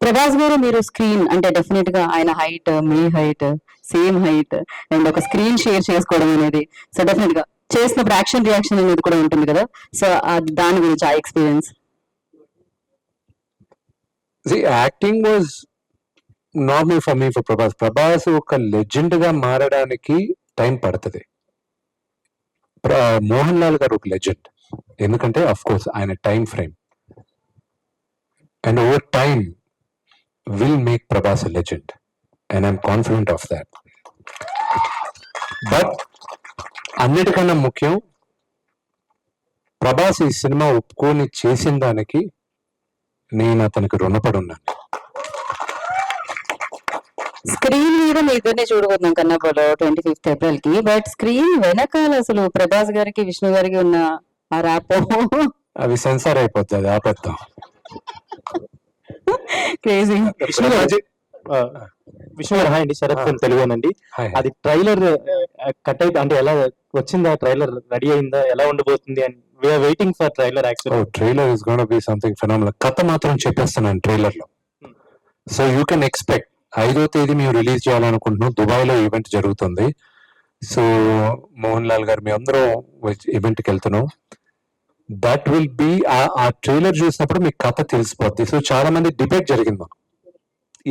ప్రభాస్ గారు, మీరు స్క్రీన్ అంటే డెఫినెట్ గా ఆయన height, me height, same height, and ఒక స్క్రీన్ షేర్ చేసుకోవడం అనేది, సో డెఫినెట్ గా చేసినప్పుడు యాక్షన్ రియాక్షన్ అనేది కూడా ఉంటుంది కదా. సో దాని గురించి ఆ experience. Acting was normal for me. For Prabhas ఒక లెజెండ్ గా మారడానికి టైం పడుతుంది. మోహన్ లాల్ గారు ఒక లెజెండ్, ఎందుకంటే అఫ్ కోర్స్ ఆయన time frame, and over time will make Prabhas a legend, and I'm confident of that. But అన్నిటికన్నా ముఖ్యం, ప్రభాస్ ఈ సినిమా ఒప్పుకొని చేసిన దానికి నేను అతనికి రుణపడి ఉన్నాను. స్క్రీన్ మీద మీ ఇద్దరిని చూడబోతున్నాం కన్నప్పలో 25th ఏప్రిల్ కి. బట్ స్క్రీన్ వెనకాల అసలు ప్రభాస్ గారికి, విష్ణు గారికి ఉన్న ఆ ర్యాపో అవి సెన్సార్ అయిపోతుంది, అది ఆపేద్దాం. క్రేజీ. విష్ణు గారు హాయ్ అండి, శరత్ ఫ్రమ్ తెలుగునండి. అది ట్రైలర్ కట్ అయితే అంటే ఎలా వచ్చిందా? ట్రైలర్ రెడీ అయిందా? ఎలా ఉండబోతుంది? And we are waiting for trailer. Actually trailer is gonna be something phenomenal. కథ మాత్రం చెప్పేస్తున్నాను ట్రైలర్ లో. సో యూ కెన్ ఎక్స్పెక్ట్ 5వ తేదీ మేము రిలీజ్ చేయాలనుకుంటున్నాం. దుబాయ్ లో ఈవెంట్ జరుగుతుంది. సో మోహన్ లాల్ గారు, మేము అందరం ఈవెంట్ కి వెళ్తున్నాం. దట్ విల్ బి ఆ ట్రైలర్ చూసినప్పుడు మీకు కథ తెలిసిపోద్ది. సో చాలా మంది డిబేట్ జరిగింది,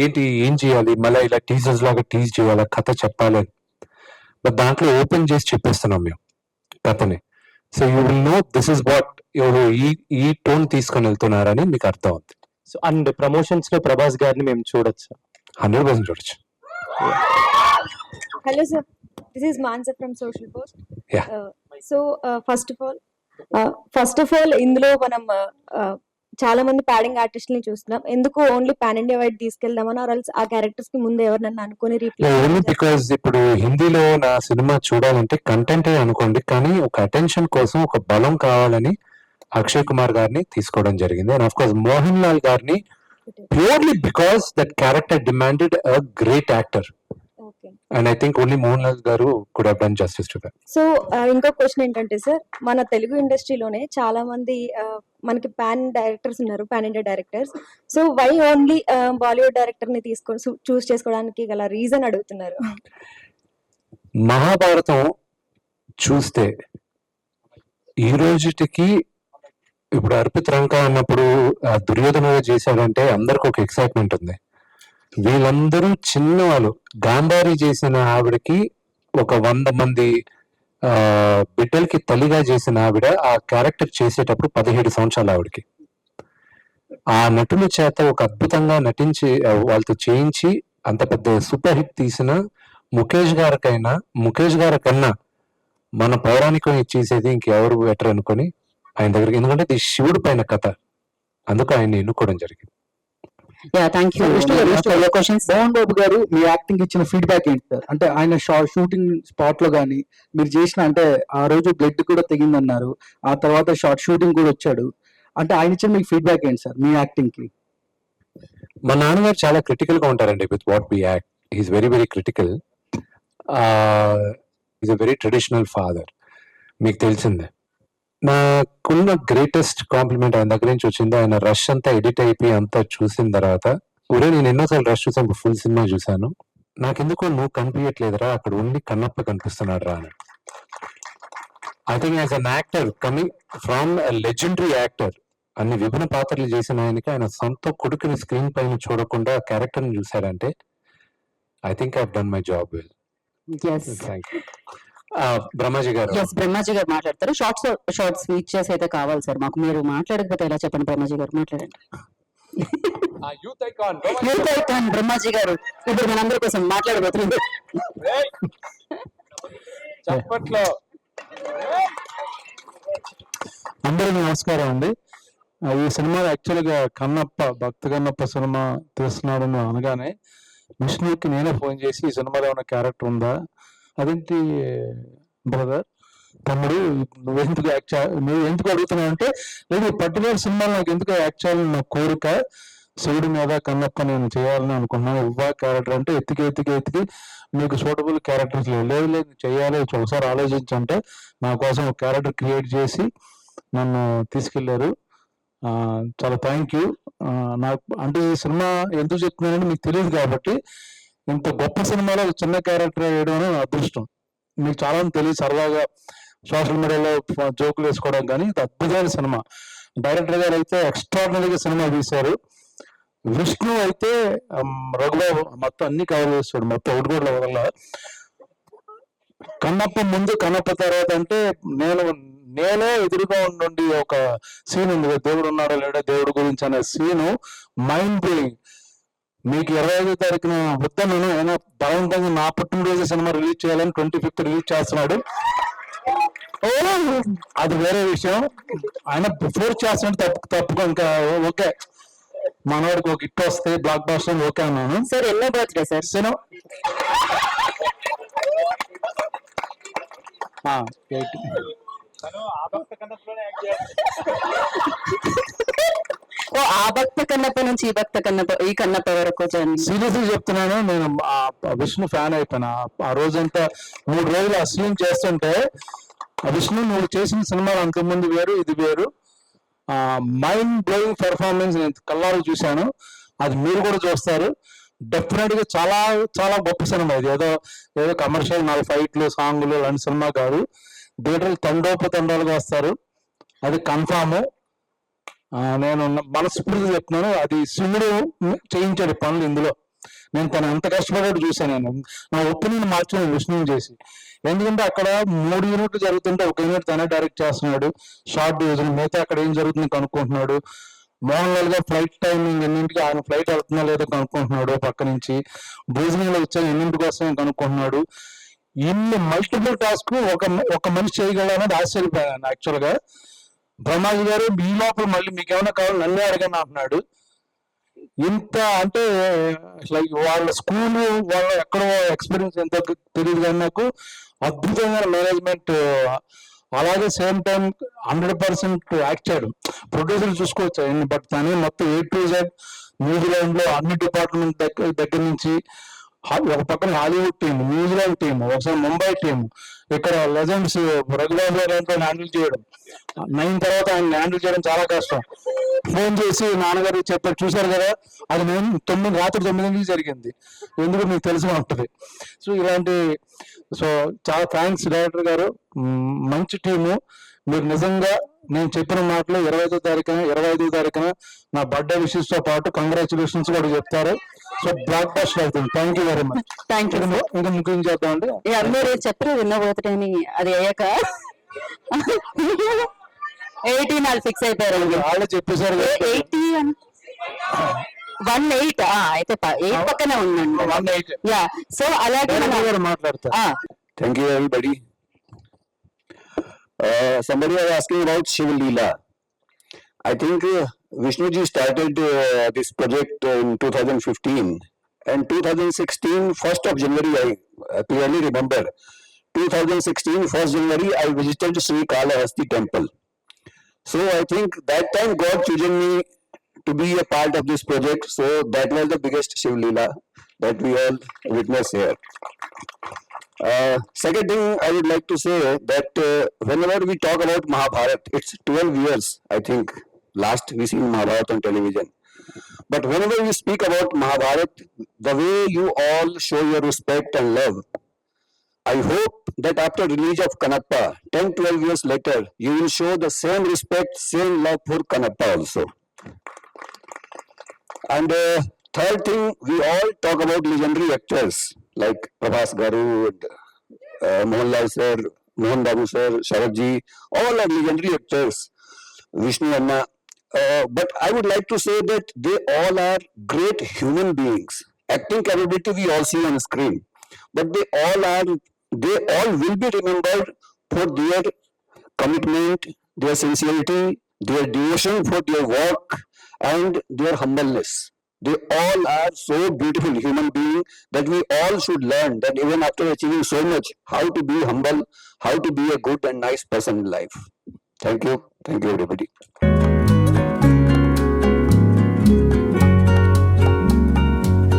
ఏంటి ఏం చేయాలి, మళ్ళీ ఇలా టీజర్స్ లాగా టీజ్ చేయాలా, కథ చెప్పాలి. బట్ దాంట్లో ఓపెన్ చేసి చెప్పేస్తున్నాం మేము కథని. So you will know this is what ఎవరు ఈ టోన్ తీసుకొని వెళ్తున్నారని మీకు అర్థం అవుతుంది. సో అండ్ ప్రమోషన్స్ లో ప్రభాస్ గారిని మేము చూడొచ్చు, 100% చూడొచ్చు. Hello sir, this is Mansa from Social Post. Yeah. First of all ఇందులో మనం చాలా మంది ప్యాడింగ్ ఆర్టిస్టులని చూస్తున్నాం. ఎందుకు ఓన్లీ పాన్ ఇండియా వైడ్ తీసుకెళ్దామని, ఆ క్యారెక్టర్స్ కి ముందు ఎవరినన్నా అనుకుని ఓన్లీ బికాస్ ఇప్పుడు హిందీలో నా సినిమా చూడాలంటే కంటెంటే అనుకోండి, కానీ ఒక అటెన్షన్ కోసం ఒక బలం కావాలని అక్షయ్ కుమార్ గారిని తీసుకోవడం జరిగింది. And of course Mohan Lal గారిని purely because that character demanded a great actor. And I think only Mohanlal garu could have done justice to that. So ఇంకో క్వశ్చన్ ఏంటంటే సార్, మన తెలుగు ఇండస్ట్రీలోనే చాలా మంది మనకి పాన్ డైరెక్టర్స్ ఉన్నారు, pan India directors. So why only Bollywood director ని తీసుకొని చూస్ చేసుకోవడానికి గల రీజన్ అడుగుతున్నారు. మహాభారతం చూస్తే ఈ రోజుకి ఇప్పుడు అర్పిత్ రంక అన్నప్పుడు దుర్యోధనగా చేశాడంటే అందరికి ఒక ఎక్సైట్మెంట్ ఉంది. వీళ్ళందరూ చిన్నవాళ్ళు. గాంధారి చేసిన ఆవిడకి ఒక 100 మంది బిడ్డలకి తల్లిగా చేసిన ఆవిడ ఆ క్యారెక్టర్ చేసేటప్పుడు 17 సంవత్సరాలు ఆవిడకి. ఆ నటుల చేత ఒక అద్భుతంగా నటించి వాళ్ళతో చేయించి అంత పెద్ద సూపర్ హిట్ తీసిన ముఖేష్ గారి కన్నా మన పౌరాణికం చేసేది ఇంకెవరు బెటర్ అనుకొని ఆయన దగ్గరికి, ఎందుకంటే ఇది శివుడు పైన కథ, అందుకు ఆయన ఎన్నుకోవడం జరిగింది. మోహన్ బాబు గారు మీ యాక్టింగ్ ఇచ్చిన ఫీడ్బ్యాక్ ఏంటి సార్? అంటే ఆయన షూటింగ్ స్పాట్ లో గానీ మీరు చేసిన, అంటే ఆ రోజు బ్లడ్ కూడా తెగిందన్నారు, ఆ తర్వాత షార్ట్ షూటింగ్ కూడా వచ్చాడు, అంటే ఆయన ఇచ్చిన మీకు ఫీడ్బ్యాక్ ఏంటి సార్ మీ యాక్టింగ్ కి? మా నాన్నగారు చాలా క్రిటికల్ గా ఉంటారండి with what we act. Is very very critical. Is a very traditional father, మీకు తెలిసిందే. నాకున్న గ్రేటెస్ట్ కాంప్లిమెంట్ ఆయన దగ్గర నుంచి వచ్చింది, ఆయన రష్ అంతా ఎడిట్ అయిపోయి అంతా చూసిన తర్వాత, ఒరే నేను ఎన్నోసార్లు రష్ చూసాను, ఫుల్ సినిమా చూసాను, నాకెందుకో నువ్వు కనిపించట్లేదురా, అక్కడ ఓన్లీ కన్నప్ప కనిపిస్తున్నాడు రా అని. I think as an actor coming from legendary actor, అన్ని విభిన్న పాత్రలు చేసిన ఆయనకి ఆయన సొంత కొడుకుని స్క్రీన్ పైన చూడకుండా క్యారెక్టర్ ని చూశాడంటే I think I done my job well. Yes thank you. Brahmaji గారు. ఎస్ బ్రహ్మాజీ గారు మాట్లాడతారు. షార్ట్ స్పీచెస్ అయితే కావాలి సార్ మాకు. మీరు మాట్లాడకపోతే ఎలా చెప్పండి. బ్రహ్మాజీ గారు మాట్లాడండి. Youth icon youth icon Brahmaji గారు ఇప్పుడు మనందరి కోసం మాట్లాడబోతున్నారు. చప్పట్లో. అందరికీ నమస్కారం అండి. ఈ సినిమా యాక్చువల్గా కన్నప్ప, భక్త కన్నప్ప సినిమా తీస్తున్నాడని అనగానే విష్ణుకి నేనే ఫోన్ చేసి ఈ సినిమాలో ఉన్న క్యారెక్టర్ ఉందా, అదేంటి బ్రదర్ తమ్ముడు నువ్వు ఎందుకు అడుగుతున్నావు అంటే, లేదు పర్టికులర్ సినిమాలో నాకు ఎందుకు యాక్ట్ చేయాలని నా కోరిక, శివుడి మీద కన్నప్ప నేను చేయాలని అనుకున్నాను, ఇవ్వా క్యారెక్టర్ అంటే ఎత్తికి మీకు సూటబుల్ క్యారెక్టర్స్ లేదు చేయాలి ఒకసారి ఆలోచించంటే నా కోసం ఒక క్యారెక్టర్ క్రియేట్ చేసి నన్ను తీసుకెళ్లారు. చాలా థ్యాంక్ యూ. నాకు అంటే ఈ సినిమా ఎందుకు చెప్తున్నానంటే మీకు తెలియదు కాబట్టి, ఇంత గొప్ప సినిమాలో ఒక చిన్న క్యారెక్టర్ వేయడం అనేది నా అదృష్టం. మీకు చాలా మంది తెలియదు, సరదాగా సోషల్ మీడియాలో జోకులు వేసుకోవడం, కానీ ఇది అద్భుతమైన సినిమా. డైరెక్టర్ గారు అయితే ఎక్స్ట్రాడినరీగా సినిమా తీశారు. విష్ణు అయితే రఘుబాబు మొత్తం అన్ని కవర్ చేస్తాడు, మొత్తం ఒకటి కూడా వదల. కన్నప్ప ముందు కన్నప్ప తర్వాత అంటే నేనే ఎదురుగా ఉండి ఒక సీన్ ఉంది, దేవుడు ఉన్నాడో లేడో దేవుడు గురించి అనే సీను మైండ్ బ్లోయింగ్. మీకు 25వ తారీఖున వద్దను ఆయన బలవంతంగా నా పుట్టినరోజు సినిమా రిలీజ్ చేయాలని 25th రిలీజ్ చేస్తున్నాడు. అది వేరే విషయం. ఆయన ఫోర్స్ చేస్తున్నాడు, తప్పుకో ఇంకా ఓకే, మనవాడికి ఒక హిట్ వస్తే బ్లాక్ బాస్టర్ ఓకే అన్నాను. సార్ ఎన్నో బర్త్డే సార్? సినిమా ఆ భక్త కన్నప్ప నుంచి ఈ కన్నప్ప వరకు సీరియస్లీ చెప్తున్నాను, నేను విష్ణు ఫ్యాన్ అయిపోయినా. ఆ రోజంతా 3 రోజులు ఆ సీన్ చేస్తుంటే, విష్ణు నువ్వు చేసిన సినిమాలు అంతకుముందు వేరు, ఇది వేరు, మైండ్ బ్లోయింగ్ పెర్ఫార్మెన్స్ నేను కళ్ళారు చూశాను. అది మీరు కూడా చూస్తారు. డెఫినెట్ గా చాలా చాలా గొప్ప సినిమా ఇది. ఏదో కమర్షియల్ 4 ఫైట్లు సాంగులు లాంటి సినిమా కాదు. థియేటర్లు తండోపతండాలుగా వస్తారు, అది కన్ఫామ్. నేను మనస్ఫూర్తిగా చెప్తున్నాను, అది శివుడు చేయించాడు పనులు ఇందులో. నేను తను ఎంత కష్టపడ్డాడు చూశాను. నేను నా ఒపీనియన్ మార్చాను విష్ణుని చేసి. ఎందుకంటే అక్కడ 3 యూనిట్లు జరుగుతుంటే 1 యూనిట్ తనే డైరెక్ట్ చేస్తున్నాడు, షార్ట్ డివిజన్. మిగతా అక్కడ ఏం జరుగుతుంది కనుక్కుంటున్నాడు. మోహన్ లాల్ గా ఫ్లైట్ టైమింగ్ ఎన్నింటికి, ఆయన ఫ్లైట్ వెళ్తున్నా లేదో కనుక్కుంటున్నాడు. పక్క నుంచి భోజనంలో వచ్చాను ఎన్నింటి కోసం కనుక్కుంటున్నాడు. ఇన్ని మల్టిపుల్ టాస్క్ ఒక మనిషి చేయగలనేది ఆశ్చర్యపోయాను యాక్చువల్ గా. బ్రహ్మాజీ గారు మీ లోపల మళ్ళీ మీకు ఏమైనా కావాలి నన్నే అడగని అంటున్నాడు. ఇంత అంటే లైక్ వాళ్ళ స్కూల్ వాళ్ళ ఎక్కడో ఎక్స్పీరియన్స్ ఎంతో తెలియదు, కానీ నాకు అద్భుతమైన మేనేజ్మెంట్. అలాగే సేమ్ టైం 100% యాక్ట్ చేయడం. ప్రొడ్యూసర్ చూసుకోవచ్చు, బట్ తనే మొత్తం A to Z న్యూజిలాండ్ లో అన్ని డిపార్ట్మెంట్ దగ్గర నుంచి, ఒక పక్కన హాలీవుడ్ టీం, న్యూజిలాండ్ టీం, ఒకసారి ముంబై టీం, ఇక్కడ లెజెండ్స్ రఘుబాబు గారు హ్యాండిల్ చేయడం. 9 తర్వాత ఆయన హ్యాండిల్ చేయడం చాలా కష్టం. ఫోన్ చేసి నాన్నగారు చెప్పారు, చూశారు కదా, అది నేను రాత్రి 9 జరిగింది, ఎందుకు మీకు తెలిసి ఉంటుంది. సో ఇలాంటి చాలా థ్యాంక్స్ డైరెక్టర్ గారు, మంచి టీము. మీరు నిజంగా నేను చెప్పిన మాటలు 25వ తారీఖున నా బర్త్డే విషెస్ తో పాటు కంగ్రాచులేషన్స్ కూడా చెప్తారు. సో బ్లాక్ బస్టర్ అవుతుంది. Thank you very much. Thank you. ఇంకా ముఖ్యం చేద్దామండి, అందరూ చెప్పరు విన్న బర్త్డే అని, అది అయ్యాక 18 వాళ్ళు ఫిక్స్ అయిపోయారు. వాళ్ళే చెప్పేశారు. 18 అయితే 8 పక్కనే ఉందండి. 18 యా, సో అలాగే మాట్లాడతారు. Thank you, everybody. Somebody was asking about Shiv Leela. I think Vishnuji started this project in 2015, and 2016, 1st of January, I clearly remember, 2016, 1st January, I visited Sri Kalahasti temple. So I think that time God chosen me to be a part of this project. So that was the biggest Shiv Leela that we all witnessed here. Second thing I would like to say that whenever we talk about Mahabharat, it's 12 years, I think, last we seen Mahabharat on television. But whenever we speak about Mahabharat, the way you all show your respect and love, I hope that after release of Kanappa, 10-12 years later, you will show the same respect, same love for Kanappa also. And third thing, we all talk about legendary actors like Prabhas Garu, Mohanlal sir, Mohan Babu sir, Sharad ji, all are legendary actors, Vishnu Amma. But I would like to say that they all are great human beings. Acting capability we all see on screen, but they all will be remembered for their commitment, their sincerity, their devotion for their work, and their humbleness. They all are so beautiful human beings that we all should learn that even after achieving so much, how to be humble, how to be a good and nice person in life. Thank you everybody.